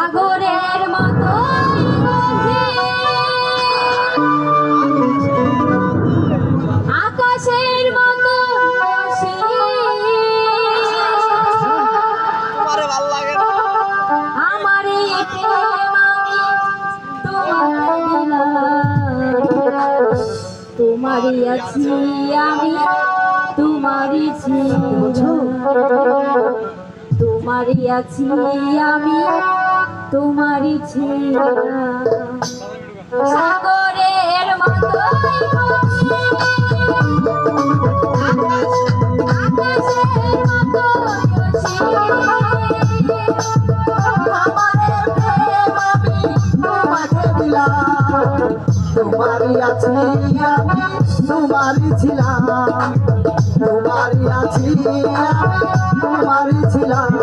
সাগরের মতো আকাশের মতো আমার তোমারই আছি আমি তোমারই তোমারই আছি আমি তোমারই সাগরের মতো আকাশের মতো তোমারই আছি আমি তোমারই ছিলাম তোমারই আছি আমি তোমারই ছিলাম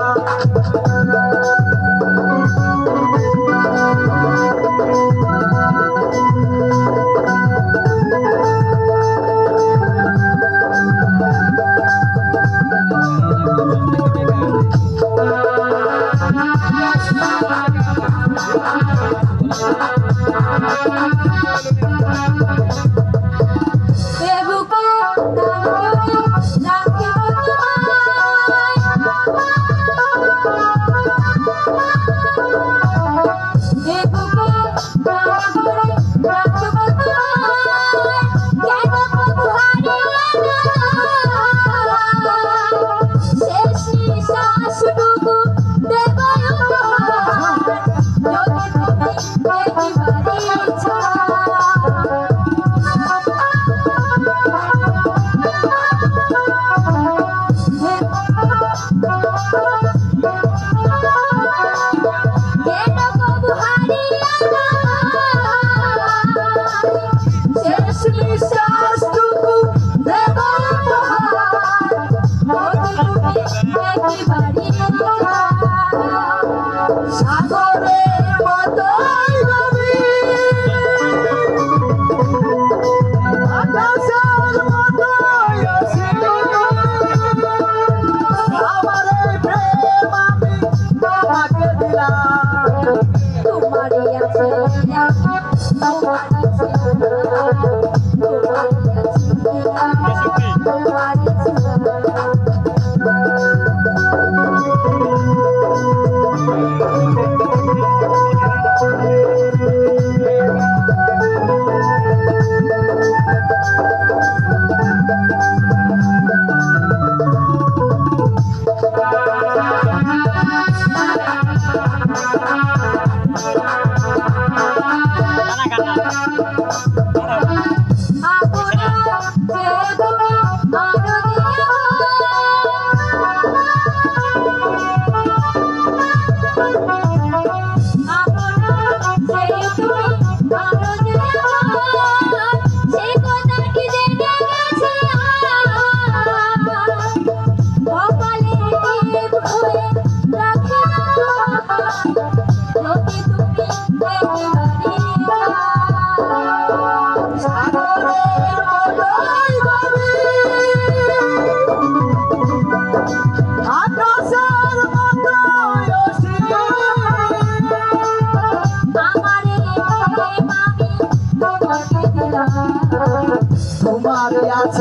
তোমারই আছি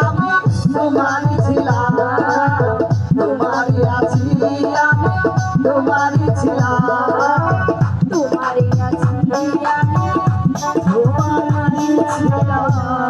আমি তোমারই ছিলাম তোমারই আছি আমি তোমারই ছিলাম তোমারই আছি আমি তোমারই ছিলাম।